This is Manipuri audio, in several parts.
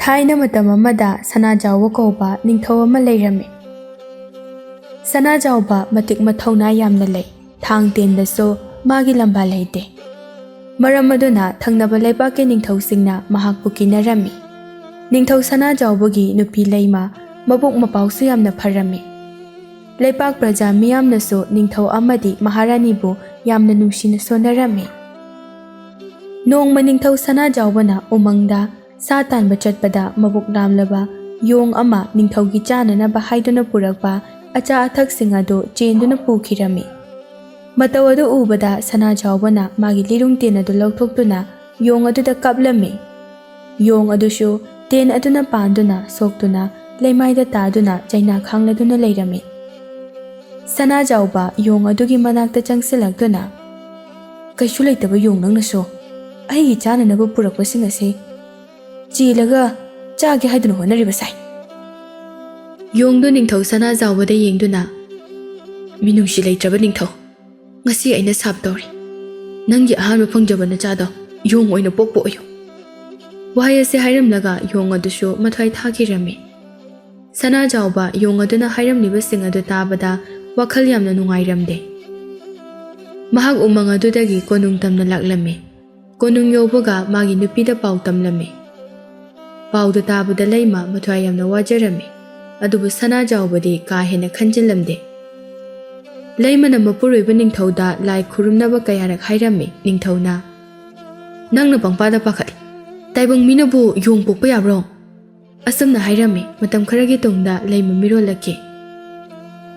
ꯊꯥꯏꯅ ꯃꯇꯝ ꯑꯃꯗ ꯁꯅꯥꯖꯥꯎꯕ ꯀꯧꯕ ꯅꯤꯡꯊꯧ ꯑꯃ ꯂꯩꯔꯝꯃꯤ꯫ ꯁꯅꯥꯖꯥꯎꯕ ꯃꯇꯤꯛ ꯃꯊꯧꯅꯥ ꯌꯥꯝꯅ ꯂꯩ, ꯊꯥꯡ ꯇꯦꯟꯗꯁꯨ ꯃꯥꯒꯤ ꯂꯝꯕꯥ ꯂꯩꯇꯦ꯫ ꯃꯔꯝ ꯑꯗꯨꯅ ꯊꯪꯅꯕ ꯂꯩꯕꯥꯛꯀꯤ ꯅꯤꯡꯊꯧꯁꯤꯡꯅ ꯃꯍꯥꯛꯄꯨ ꯀꯤꯅꯔꯝꯃꯤ꯫ ꯅꯤꯡꯊꯧ ꯁꯅꯥꯖꯥꯎꯕꯒꯤ ꯅꯨꯄꯤ ꯂꯩꯃ ꯃꯕꯨꯛ ꯃꯄꯥꯎꯁꯨ ꯌꯥꯝꯅ ꯐꯔꯝꯃꯤ꯫ ꯂꯩꯄꯥꯛ ꯄ꯭ꯔꯖꯥ ꯃꯤꯌꯥꯝꯅꯁꯨ ꯅꯤꯡꯊꯧ ꯑꯃꯗꯤ ꯃꯍꯥꯔꯥꯅꯤꯕꯨ ꯌꯥꯝꯅ ꯅꯨꯡꯁꯤꯅ ꯁꯣꯟꯅꯔꯝꯃꯤ꯫ ꯅꯣꯡꯃ ꯅꯤꯡꯊꯧ ꯁꯅꯥꯖꯥꯎꯕꯅ ꯎꯃꯪꯗ ꯁꯥ ꯇꯥꯟꯕ ꯆꯠꯄꯗ ꯃꯕꯨꯛ ꯂꯥꯝꯂꯕ ꯌꯣꯡ ꯑꯃ ꯅꯤꯡꯊꯧꯒꯤ ꯆꯥꯅꯅꯕ ꯍꯥꯏꯗꯨꯅ ꯄꯨꯔꯛꯄ ꯑꯆꯥ ꯑꯊꯛꯁꯤꯡ ꯑꯗꯨ ꯆꯦꯟꯗꯨꯅ ꯄꯨꯈꯤꯔꯝꯃꯤ꯫ ꯃꯇꯧ ꯑꯗꯨ ꯎꯕꯗ ꯁꯅꯥꯖꯥꯎꯕꯅ ꯃꯥꯒꯤ ꯂꯤꯔꯨꯡ ꯇꯦꯟ ꯑꯗꯨ ꯂꯧꯊꯣꯛꯇꯨꯅ ꯌꯣꯡ ꯑꯗꯨꯗ ꯀꯥꯞꯂꯝꯃꯤ꯫ ꯌꯣꯡ ꯑꯗꯨꯁꯨ ꯇꯦꯟ ꯑꯗꯨꯅ ꯄꯥꯟꯗꯨꯅ ꯁꯣꯛꯇꯨꯅ ꯂꯩꯃꯥꯏꯗ ꯇꯥꯗꯨꯅ ꯆꯩꯅꯥ ꯈꯥꯡꯂꯗꯨꯅ ꯂꯩꯔꯝꯃꯤ꯫ ꯁꯅꯥꯖꯥꯎꯕ ꯌꯣꯡ ꯑꯗꯨꯒꯤ ꯃꯅꯥꯛꯇ ꯆꯪꯁꯤꯜꯂꯛꯇꯨꯅ, "ꯀꯩꯁꯨ ꯂꯩꯇꯕ ꯌꯣꯡ ꯅꯪꯅꯁꯨ ꯑꯩꯒꯤ ꯆꯥꯅꯅꯕ ꯄꯨꯔꯛꯄꯁꯤꯡ ꯑꯁꯤ ꯆꯦꯜꯂꯒ ꯆꯥꯒꯦ ꯍꯥꯏꯗꯨꯅ ꯍꯣꯠꯅꯔꯤꯕ ꯁꯥꯏ?" ꯌꯣꯡꯗꯨ ꯅꯤꯡꯊꯧ ꯁꯅꯥꯖꯥꯎꯕꯗ ꯌꯦꯡꯗꯨꯅ, "ꯃꯤꯅꯨꯡꯁꯤ ꯂꯩꯇ꯭ꯔꯕ ꯅꯤꯡꯊꯧ, ꯉꯁꯤ ꯑꯩꯅ ꯁꯥꯞ ꯇꯧꯔꯤ꯫ ꯅꯪꯒꯤ ꯑꯍꯥꯟꯕ ꯐꯪꯖꯕ ꯅꯆꯥꯗꯣ ꯌꯣꯡ ꯑꯣꯏꯅ ꯄꯣꯛꯄ ꯑꯣꯏꯌꯨ." ꯋꯥꯍꯩ ꯑꯁꯤ ꯍꯥꯏꯔꯝꯂꯒ ꯌꯣꯡ ꯑꯗꯨꯁꯨ ꯃꯊ꯭ꯋꯥꯏ ꯊꯥꯈꯤꯔꯝꯃꯤ꯫ ꯁꯅꯥꯖꯥꯎꯕ ꯌꯣꯡ ꯑꯗꯨꯅ ꯍꯥꯏꯔꯝꯂꯤꯕꯁꯤꯡ ꯑꯗꯨ ꯇꯥꯕꯗ ꯋꯥꯈꯜ ꯌꯥꯝꯅ ꯅꯨꯡꯉꯥꯏꯔꯝꯗꯦ꯫ ꯃꯍꯥꯛ ꯎꯃꯪ ꯑꯗꯨꯗꯒꯤ ꯀꯣꯅꯨꯡ ꯇꯝꯅ ꯂꯥꯛꯂꯝꯃꯤ꯫ ꯀꯣꯅꯨꯡ ꯌꯧꯕꯒ ꯃꯥꯒꯤ ꯅꯨꯄꯤꯗ ꯄꯥꯎ ꯇꯝꯂꯝꯃꯤ꯫ ꯄꯥꯎꯗꯨ ꯇꯥꯕꯗ ꯂꯩꯃ ꯃꯊ꯭ꯋꯥꯏ ꯌꯥꯝꯅ ꯋꯥꯖꯔꯝꯃꯤ, ꯑꯗꯨꯕꯨ ꯁꯅꯥꯖꯥꯎꯕꯗꯤ ꯀꯥ ꯍꯦꯟꯅ ꯈꯟꯖꯤꯜꯂꯝꯗꯦ꯫ ꯂꯩꯃꯅ ꯃꯄꯨꯔꯣꯏꯕ ꯅꯤꯡꯊꯧꯗ ꯂꯥꯏ ꯈꯨꯔꯨꯝꯅꯕ ꯀꯌꯥꯔꯛ ꯍꯥꯏꯔꯝꯃꯤ꯫ ꯅꯤꯡꯊꯧꯅ, "ꯅꯪꯅ ꯄꯪꯄꯥꯗ ꯄꯥꯈꯠꯂꯤ, ꯇꯥꯏꯕꯪ ꯃꯤꯅꯕꯨ ꯌꯣꯡ ꯄꯣꯛꯄ ꯌꯥꯕ꯭ꯔꯣ?" ꯑꯁꯨꯝꯅ ꯍꯥꯏꯔꯝꯃꯤ꯫ ꯃꯇꯝ ꯈꯔꯒꯤ ꯇꯨꯡꯗ ꯂꯩꯃ ꯃꯤꯔꯣꯜꯂꯛꯈꯤ꯫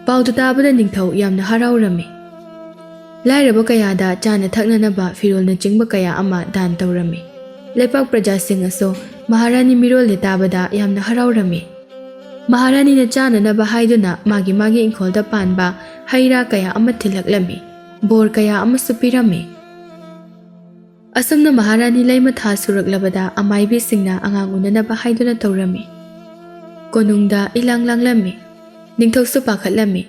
ꯄꯥꯎꯗꯨ ꯇꯥꯕꯗ ꯅꯤꯡꯊꯧ ꯌꯥꯝꯅ ꯍꯔꯥꯎꯔꯝꯃꯤ꯫ ꯂꯥꯏꯔꯕ ꯀꯌꯥꯗ ꯆꯥꯅ ꯊꯛꯅꯅꯕ ꯐꯤꯔꯣꯜꯅꯆꯤꯡꯕ ꯀꯌꯥ ꯑꯃ ꯗꯥꯟ ꯇꯧꯔꯝꯃꯤ꯫ ꯂꯩꯄꯥꯛ ꯄ꯭ꯔꯖꯥꯁꯤꯡꯅꯁꯨ ꯃꯍꯥꯔꯥꯅꯤ ಮಿರೋಲ್ಲೆ ꯇꯥꯕꯗ ꯌꯥꯝꯅ ꯍꯔꯥꯎꯔꯝꯃꯤ꯫ ꯃꯍꯥꯔꯥꯅꯤꯅ ꯆꯥꯅꯅꯕ ꯍꯥꯏꯗꯨꯅ ꯃꯥꯒꯤ ꯏꯪꯈꯣꯜꯗ ꯄꯥꯟꯕ ꯍꯩ ꯔꯥ ꯀꯌಾ ꯑꯃ ꯊꯤꯜꯂꯛꯂꯝꯃꯤ, ꯕꯣꯔ ꯀꯌꯥ ꯑꯃꯁꯨ ꯄꯤꯔꯝꯃꯤ꯫ ꯑꯁꯨꯝꯅ ꯃꯍꯥꯔꯥꯅꯤ ꯂꯩꯃ ꯊꯥ ꯁꯨꯔꯛꯂꯕꯗ ꯑꯃꯥꯏꯕꯤꯁꯤꯡꯅ ꯑꯉꯥꯡ ꯎꯅꯅꯕ ꯍꯥꯏꯗꯨꯅ ꯇꯧꯔꯝꯃꯤ꯫ ꯀꯣꯅꯨꯡꯗ ꯏꯂꯥꯡ ꯂꯥꯡꯂꯝꯃꯤ꯫ ꯅꯤꯡꯊꯧꯁꯨ ꯄꯥꯈꯠꯂꯝꯃꯤ꯫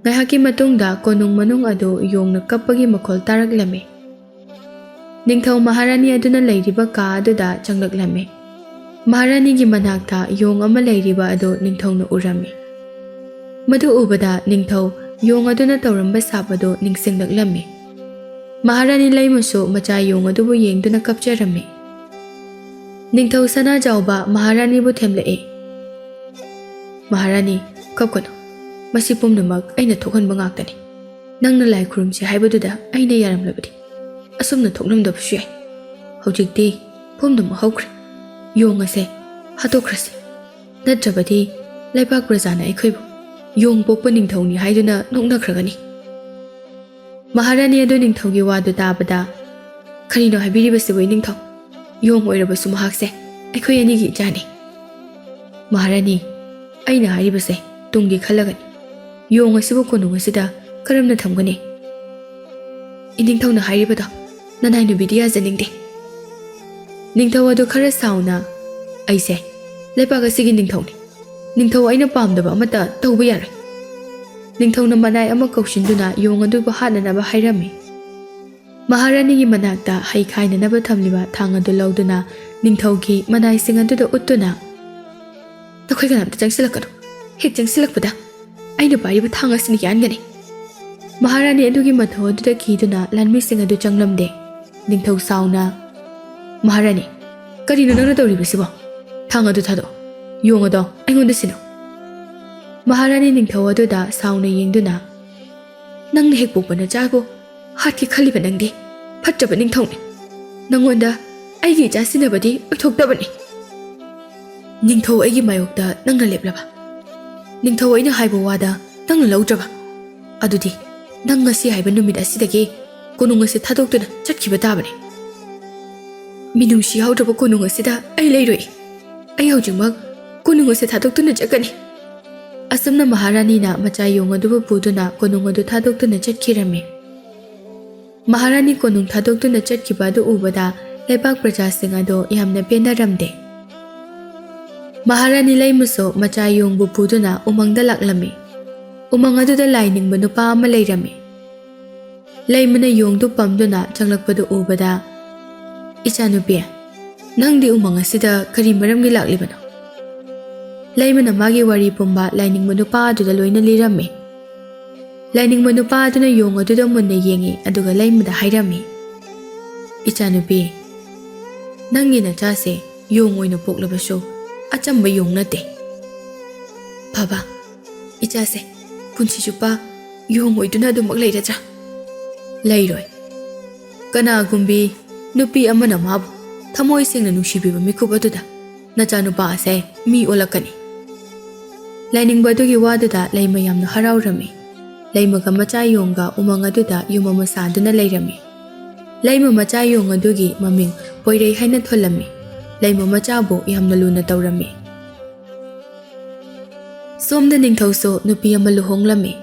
ꯉꯥꯏꯍꯥꯛꯀꯤ ꯃꯇꯨꯡꯗ ꯀꯣꯅꯨꯡ ꯃꯅꯨꯡ ꯑꯗꯨ ꯌꯣꯡꯅ ꯀꯞꯄꯒꯤ ꯃꯈꯣꯜ ꯇꯥꯔꯛꯂꯝꯃꯤ꯫ ꯅꯤꯡꯊꯧ ꯃꯍꯥꯔꯥꯅꯤ ꯑꯗꯨꯅ ꯂꯩꯔꯤꯕ ꯀꯥ ꯑꯗꯨꯗ ꯆꯪꯂꯛꯂꯝꯃꯤ꯫ ꯃꯍꯥꯔꯥꯅꯤꯒꯤ ꯃꯅꯥꯛꯇ ꯌꯣꯡ ꯑꯃ ꯂꯩꯔꯤꯕ ꯑꯗꯨ ꯅꯤꯡꯊꯧꯅ ꯎꯔꯝꯃꯤ꯫ ꯃꯗꯨ ꯎꯕꯗ ꯅꯤꯡꯊꯧ ꯌꯣꯡ ꯑꯗꯨꯅ ꯇꯧꯔꯝꯕ ꯁꯥꯞ ꯑꯗꯨ ꯅꯤꯡꯁꯤꯡꯂꯛꯂꯝꯃꯤ꯫ ꯃꯍꯥꯔꯥꯅꯤ ꯂꯩꯃꯁꯨ ꯃꯆꯥ ꯌꯣꯡ ꯑꯗꯨꯕꯨ ꯌꯦꯡꯗꯨꯅ ꯀꯞꯆꯔꯝꯃꯤ꯫ ꯅꯤꯡꯊꯧ ꯁꯅꯥꯖꯥꯎꯕ ꯃꯍꯥꯔꯥꯅꯤꯕꯨ ꯊꯦꯝꯂꯛꯏ꯫ "ꯃꯍꯥꯔꯥꯅꯤ, ꯀꯞꯀꯅꯨ, ꯃꯁꯤ ꯄꯨꯝꯅꯃꯛ ꯑꯩꯅ ꯊꯣꯛꯍꯟꯕ ꯉꯥꯛꯇꯅꯤ꯫ ꯅꯪꯅ ꯂꯥꯏ ꯈꯨꯔꯨꯝꯁꯤ ꯍꯥꯏꯕꯗꯨꯗ ꯑꯩꯅ ꯌꯥꯔꯝꯂꯕꯗꯤ ꯑꯁꯨꯝꯅ ꯊꯣꯛꯂꯝꯗꯕꯁꯨ ꯌꯥꯏ꯫ ꯍꯧꯖꯤꯛꯇꯤ ꯄꯨꯝꯅꯃꯛ ꯍꯧꯈ꯭ꯔꯦ꯫ ꯌꯣꯡ ꯑꯁꯦ ꯍꯥꯠꯇꯣꯛꯈ꯭ꯔꯁꯤ, ꯅꯠꯇ꯭ꯔꯕꯗꯤ ꯂꯩꯄꯥꯛ ꯄ꯭ꯔꯖꯥꯅ ꯑꯩꯈꯣꯏꯕꯨ ꯌꯣꯡ ꯄꯣꯛꯄ ꯅꯤꯡꯊꯧꯅꯤ ꯍꯥꯏꯗꯨꯅ ꯅꯣꯛꯅꯈ꯭ꯔꯒꯅꯤ." ꯃꯍꯥꯔꯥꯅꯤ ꯑꯗꯨ ꯅꯤꯡꯊꯧꯒꯤ ꯋꯥꯗꯨ ꯇꯥꯕꯗ, "ꯀꯔꯤꯅꯣ ꯍꯥꯏꯕꯤꯔꯤꯕꯁꯤꯕꯨ ꯅꯤꯡꯊꯧ? ꯌꯣꯡ ꯑꯣꯏꯔꯕꯁꯨ ꯃꯍꯥꯛꯁꯦ ꯑꯩꯈꯣꯏ ꯑꯅꯤꯒꯤ ꯏꯆꯥꯅꯤ." "ꯃꯍꯥꯔꯥꯅꯤ, ꯑꯩꯅ ꯍꯥꯏꯔꯤꯕꯁꯦ ꯇꯨꯡꯒꯤ ꯈꯜꯂꯒꯅꯤ꯫ ꯌꯣꯡ ꯑꯁꯤꯕꯨ ꯀꯣꯅꯨꯡ ꯑꯁꯤꯗ ꯀꯔꯝꯅ ꯊꯝꯒꯅꯤ? ꯏꯅꯤꯡꯊꯧꯅ ꯍꯥꯏꯔꯤꯕꯗꯣ ꯅꯅꯥꯏ ꯅꯨꯕꯤꯗꯤ ꯌꯥꯖꯅꯤꯡꯗꯦ." ꯅꯤꯡꯊꯧ ꯑꯗꯨ ꯈꯔ ꯁꯥꯎꯅ, "ꯑꯩꯁꯦ ꯂꯩꯄꯥꯛ ꯑꯁꯤꯒꯤ ꯅꯤꯡꯊꯧꯅꯤ꯫ ꯅꯤꯡꯊꯧ ꯑꯩꯅ ꯄꯥꯝꯗꯕ ꯑꯃꯠꯇ ꯇꯧꯕ ꯌꯥꯔꯣꯏ." ꯅꯤꯡꯊꯧꯅ ꯃꯅꯥꯏ ꯑꯃ ꯀꯧꯁꯤꯟꯗꯨꯅ ꯌꯣꯡ ꯑꯗꯨꯕꯨ ꯍꯥꯠꯅꯅꯕ ꯍꯥꯏꯔꯝꯃꯤ꯫ ꯃꯍꯥꯔꯥꯅꯤꯒꯤ ꯃꯅꯥꯛꯇ ꯍꯩ ꯈꯥꯏꯅꯅꯕ ꯊꯝꯂꯤꯕ ꯊꯥꯡ ꯑꯗꯨ ꯂꯧꯗꯨꯅ ꯅꯤꯡꯊꯧꯒꯤ ꯃꯅꯥꯏꯁꯤꯡ ꯑꯗꯨꯗ ꯎꯠꯇꯨꯅ, "ꯅꯈꯣꯏ ꯀꯅꯥꯝꯇ ꯆꯪꯁꯤꯜꯂꯛꯀꯅꯨ. ꯍꯦꯛ ꯆꯪꯁꯤꯜꯂꯛꯄꯗ ꯑꯩꯅ ꯄꯥꯏꯔꯤꯕ ꯊꯥꯡ ꯑꯁꯤꯅ ꯌꯥꯟꯒꯅꯤ." ꯃꯍꯥꯔꯥꯅꯤ ꯑꯗꯨꯒꯤ ꯃꯊꯧ ꯑꯗꯨꯗ ꯀꯤꯗꯨꯅ ꯂꯥꯟꯃꯤꯁꯤꯡ ꯑꯗꯨ ꯆꯪꯂꯝꯗꯦ꯫ ꯅꯤꯡꯊꯧ ꯁꯥꯎꯅ, "ꯃꯍꯥꯔꯥꯅꯤ, ꯀꯔꯤꯅꯣ ꯅꯪꯅ ꯇꯧꯔꯤꯕꯁꯤꯕꯣ? ꯊꯥꯡ ꯑꯗꯨ ꯊꯥꯗꯣꯛꯑꯣ. ꯌꯣꯡ ꯑꯗꯣ ꯑꯩꯉꯣꯟꯗ ꯁꯤꯟꯅꯧ." ꯃꯍꯥꯔꯥꯅꯤ ꯅꯤꯡꯊꯧ ꯑꯗꯨꯗ ꯁꯥꯎꯅ ꯌꯦꯡꯗꯨꯅ, "ꯅꯪꯅ ꯍꯦꯛ ꯄꯣꯛꯄ ꯅꯆꯥꯕꯨ ꯍꯥꯠꯀꯦ ꯈꯜꯂꯤꯕ ꯅꯪꯗꯤ ꯐꯠꯇꯕ ꯅꯤꯡꯊꯧꯅꯤ. ꯅꯪꯉꯣꯟꯗ ꯑꯩꯒꯤ ꯏꯆꯥ ꯁꯤꯟꯅꯕꯗꯤ ꯑꯣꯏꯊꯣꯛꯇꯕꯅꯤ. ꯅꯤꯡꯊꯧ ꯑꯩꯒꯤ ꯃꯥꯌꯣꯛꯇ ꯅꯪꯅ ꯂꯦꯞꯂꯕ, ꯅꯤꯡꯊꯧ ꯑꯩꯅ ꯍꯥꯏꯕ ꯋꯥꯗ ꯅꯪꯅ ꯂꯧꯗ꯭ꯔꯕ, ꯑꯗꯨꯗꯤ ꯅꯪ ꯉꯁꯤ ꯍꯥꯏꯕ ꯅꯨꯃꯤꯠ ꯑꯁꯤꯗꯒꯤ ꯀꯣꯅꯨꯡ ꯑꯁꯤ ꯊꯥꯗꯣꯛꯇꯨꯅ ꯆꯠꯈꯤꯕ ꯇꯥꯕꯅꯤ. ꯃꯤꯅꯨꯡꯁꯤ ꯌꯥꯎꯗ꯭ꯔꯕ ꯀꯣꯅꯨꯡ ꯑꯁꯤꯗ ꯑꯩ ꯂꯩꯔꯣꯏ. ꯑꯩ ꯍꯧꯖꯤꯛꯃꯛ ꯀꯣꯅꯨꯡ ꯑꯁꯤ ꯊꯥꯗꯣꯛꯇꯨꯅ ꯆꯠꯀꯅꯤ." ꯑꯁꯨꯝꯅ ꯃꯍꯥꯔꯥꯅꯤꯅ ꯃꯆꯥ ꯌꯣꯡ ꯑꯗꯨꯕꯨ ꯄꯨꯗꯨꯅ ꯀꯣꯅꯨꯡ ꯑꯗꯨ ꯊꯥꯗꯣꯛꯇꯨꯅ ꯆꯠꯈꯤꯔꯝꯃꯤ꯫ ꯃꯍꯥꯔꯥꯅꯤ ꯀꯣꯅꯨꯡ ꯊꯥꯗꯣꯛꯇꯨꯅ ꯆꯠꯈꯤꯕ ꯑꯗꯨ ꯎꯕꯗ ꯂꯩꯄꯥꯛ ꯄ꯭ꯔꯖꯥꯁꯤꯡ ꯑꯗꯨ ꯌꯥꯝꯅ ꯄꯦꯟꯅꯔꯝꯗꯦ꯫ ꯃꯍꯥꯔꯥꯅꯤ ꯂꯩꯃꯁꯨ ꯃꯆꯥ ꯌꯣꯡꯕꯨ ꯄꯨꯗꯨꯅ ꯎꯃꯪꯗ ꯂꯥꯛꯂꯝꯃꯤ꯫ ꯎꯃꯪ ꯑꯗꯨꯗ ꯂꯥꯏ ꯅꯤꯡꯕ ꯅꯨꯄꯥ ꯑꯃ ꯂꯩꯔꯝꯃꯤ꯫ ꯂꯩꯃꯅ ꯌꯣꯡꯗꯨ ꯄꯝꯗꯨꯅ ꯆꯪꯂꯛꯄꯗꯨ ꯎꯕꯗ, "ꯏꯆꯥꯅꯨꯄꯤ, Nangdi umang asida kari maramgi laklibano? Laimana magi wari pumba laining manupa aduda loina lirami. Laining manupa aduna yong aduda munna yengi aduga laimada hairami. Ichanupi, nangi na chase yong oina poklabaso achamba yong nate. Baba, ichase, punsi chupa yong oiduna adumak lairaja. Lairoi. Kana gumbi nupi amana mabu thamoi singna nungsibiba mikub aduda nachanupa ase mi olakani. Laining badugi waduda laima yamna haraurami. Laimaga macha yonga umang aduda yuma masaduna lairami. Laima macha yong adugi maming poirei haina tholami. Laima macha bo yamna luna taurami. Somda ningthauso nupi ama luhonglami.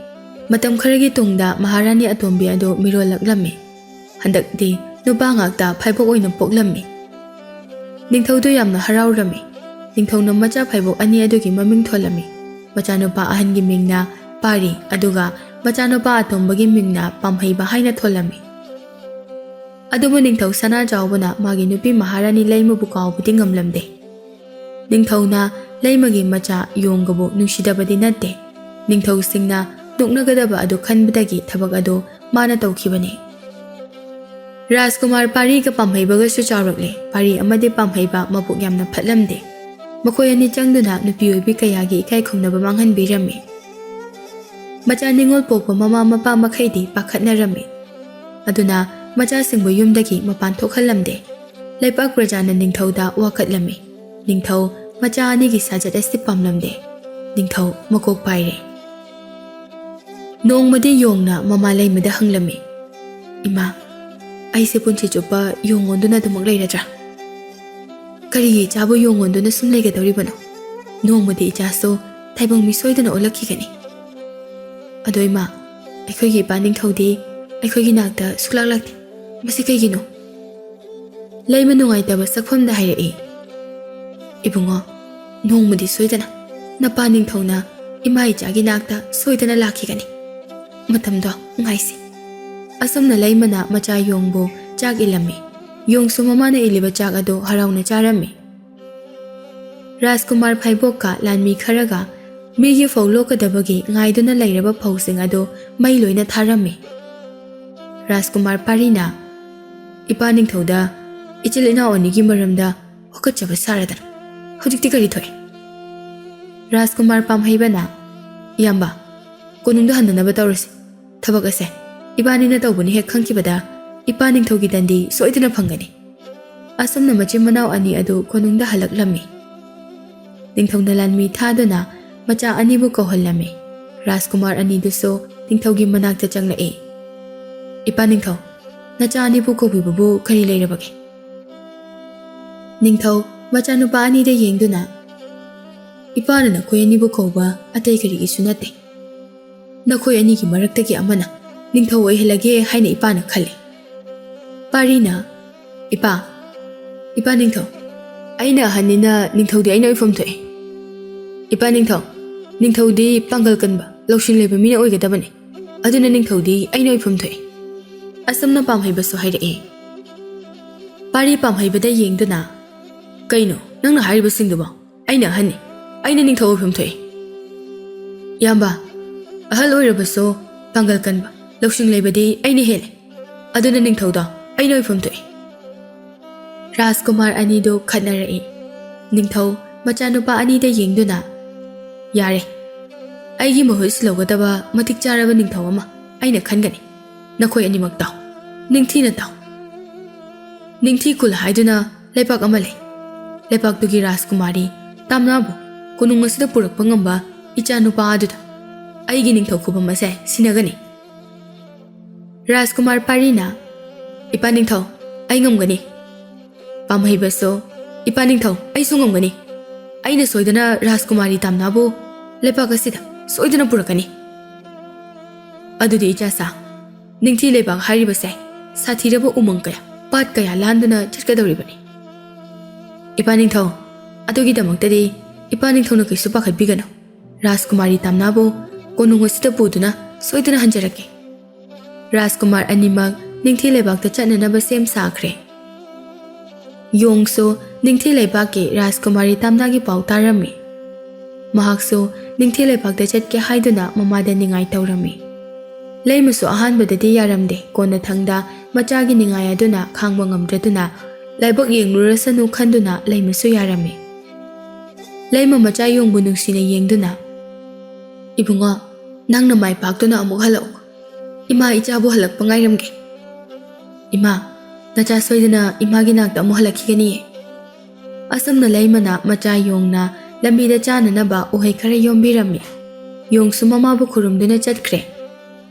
Matam kharagi tungda Maharani Atombi ado mirolaklami. Handakdi nupa ngakta phaibok oina poklami. Ningthaudo yamna haraurami. Ningthauna macha phaibok ani adugi maming tholami. Machanupa ahangi mingna Pari aduga machanupa Atombagi mingna Pamhaiba haina tholami. Adubu ningthau sana jawbana magi nupi Maharani laimu bukau buting ngamlamde. Ningthauna laimagi macha yonggabu nungsidabadi natte. Ningthau singna nuknagadaba adu khanbadagi thabak adu mana tawkhibani. Rajkumar Pari ka Pamhaibaga su chawrakle. Pari amade Pamhaiba mabuk yamna phatlamde. Makoy ani changduna nupi oibi kayagi ikai khumnaba manghanbirami. Macha ningol pokpa mama mapa makhaidi pakhatnarami. Aduna macha singbu yumdagi mapan thokhallamde. Laipak prajana ningthauda wakhatlami. Ningthau macha anigi sajat asti pamlamde. Ningthau makok paire. Nongmadi yongna mama laimada hanglami. Ima, aise punchi chupa yongonduna dumak lairaja. Kari chabu yongonduna sumlega dawribano. Nongmadi ichaso taibang misoidana olakhigani. Ado ima, aikhoigi ipa ningthaudi aikhoigi nakta suklaklakti. Masi kaigino. Laima nungaitaba sakfamda hairei. Ibungo, nongmadi soidana. Napa ningthauna ima ichagi nakta soidana lakhigani. Matamdo ngaisi. Asomna laimana macha yongbo chak ilami. Yongsu mamana iliba chak ado harauna charami. Rajkumar Phaibokka lanmi kharaga migi fawlokadabagi ngaiduna lairaba phawsing ado mai loina tharami. Rajkumar Parina ipa ningthauda ichilina onigi maramda wakachaba saradana. Hojikti kari thoi. Rajkumar Pamhaibana yamba konungda handanaba tawrasi. Thabak ase ibanina tawbuni hek khangkibada ipa ningthaugi dandi soidina phangani. Asamna machim manaw ani adu konungda halaklami. Ningthauna lanmi thaduna macha anibu kohallami. Rajkumar ani duso ningthaugi manakta changlae. Ipa ningthau nacha anibu kobibabu kari lairabagi. Ningthau macha nupa ani da yengduna ipana nakoy anibu koba atay karigi sunate. Nakoy ani ki maraktagi amana ningthau oihalage haina ipana khale. Parina ipa ningthau aina hanina ningthaudi aina oifam thoe. Ipa ningthaudi pangal kanba lawshin leba mina oigadabane. Aduna ningthaudi aina oifam thoe. Asamna Pamhaiba so hairei. Pari Pamhaibada yengduna kaino nangna hairiba singduba aina hanni aina ningthau oifam thoe. Yamba ahal oirabaso pangal kanba lawshin lebadi aina hele. Aduna ningthauda aina oifam thoe. Rajkumar anido khatnarei. Ningthau machanupa anida yengduna yare aigi mahus logadaba matik charaba ningthau ama aina khangani. Nakoy animak taw ningthi na taw. Ningthi kul haiduna lepak amale. Lepak tugi Rajkumari tamnabu kunung asida purakpa ngamba ichanupa aduda aigi ningthau khubam ase sinagani. Rajkumar Parina ipa ningthau ai ngamgani. Pamhaiba so ipa ningthau ai su ngamgani. Aina soidana Rajkumari tamnabu lepak asida soidana purakani. Adudi ichasa ningthi lebak hairibase sathiraba umang kaya pat kaya landuna chatkadawribani. Ipa ningthau adugi damaktadi ipa ningthauna kaisu pakhatbigano. Rajkumari tamnabu konung asida puduna soidana hanjarake. Rajkumar animak ningthi lebakta chatnanaba sem sakhre. Yongso ꯅꯤꯡꯊꯤ ꯂꯩꯕꯥꯛꯀꯤ ꯔꯥꯖꯀꯨꯃꯥꯔꯤ ꯇꯥꯝꯅꯥꯒꯤ ꯄꯥꯎ ꯇꯥꯔꯝꯃꯤ꯫ ꯃꯍꯥꯛꯁꯨ ꯅꯤꯡꯊꯤ ꯂꯩꯕꯥꯛꯇ ꯆꯠꯀꯦ ꯍꯥꯏꯗꯨꯅ ꯃꯃꯥꯗ ꯅꯤꯡꯉꯥꯏ ꯇꯧꯔꯝꯃꯤ꯫ ꯂꯩꯃꯁꯨ ꯑꯍꯥꯟꯕꯗꯗꯤ ꯌꯥꯔꯝꯗꯦ, ꯀꯣꯟꯅꯊꯪꯗ ꯃꯆꯥꯒꯤ ꯅꯤꯡꯉꯥꯏ ꯑꯗꯨꯅ ꯈꯥꯡꯕ ꯉꯝꯗ꯭ꯔꯗꯨꯅ ꯂꯥꯏꯕꯛ ꯌꯦꯡꯂꯨꯔꯁꯅꯨ ꯈꯟꯗꯨꯅ ꯂꯩꯃꯁꯨ ꯌꯥꯔꯝꯃꯤ꯫ ꯂꯩꯃ ꯃꯆꯥ ꯌꯣꯡꯕꯨ ꯅꯨꯡꯁꯤꯅ ꯌꯦꯡꯗꯨꯅ, "ꯏꯕꯨꯡꯉꯣ, ꯅꯪꯅ ꯃꯥꯏ ꯄꯥꯛꯇꯨꯅ ꯑꯃꯨꯛ ꯍꯜꯂꯛꯎ꯫ ꯏꯃꯥ ꯏꯆꯥꯕꯨ ꯍꯜꯂꯛꯄ ꯉꯥꯏꯔꯝꯒꯦ꯫ ꯏꯃꯥ, ꯅꯆꯥ ꯁꯣꯏꯗꯅ ꯏꯃꯥꯒꯤ ꯅꯥꯛꯇ ꯑꯃꯨꯛ ꯍꯜꯂꯛꯈꯤꯒꯅꯤꯌꯦ." ꯑꯁꯨꯝꯅ ꯂꯩꯃꯅ ꯃꯆꯥ ꯌꯣꯡꯅ ꯂꯝꯕꯤꯗ ꯆꯥꯅꯅꯕ ꯎꯍꯩ ꯈꯔ ꯌꯣꯝꯕꯤꯔꯝꯃꯤ꯫ ꯌꯣꯡꯁꯨ ꯃꯃꯥꯕꯨ ꯈꯨꯔꯨꯝꯗꯨꯅ ꯆꯠꯈ꯭ꯔꯦ꯫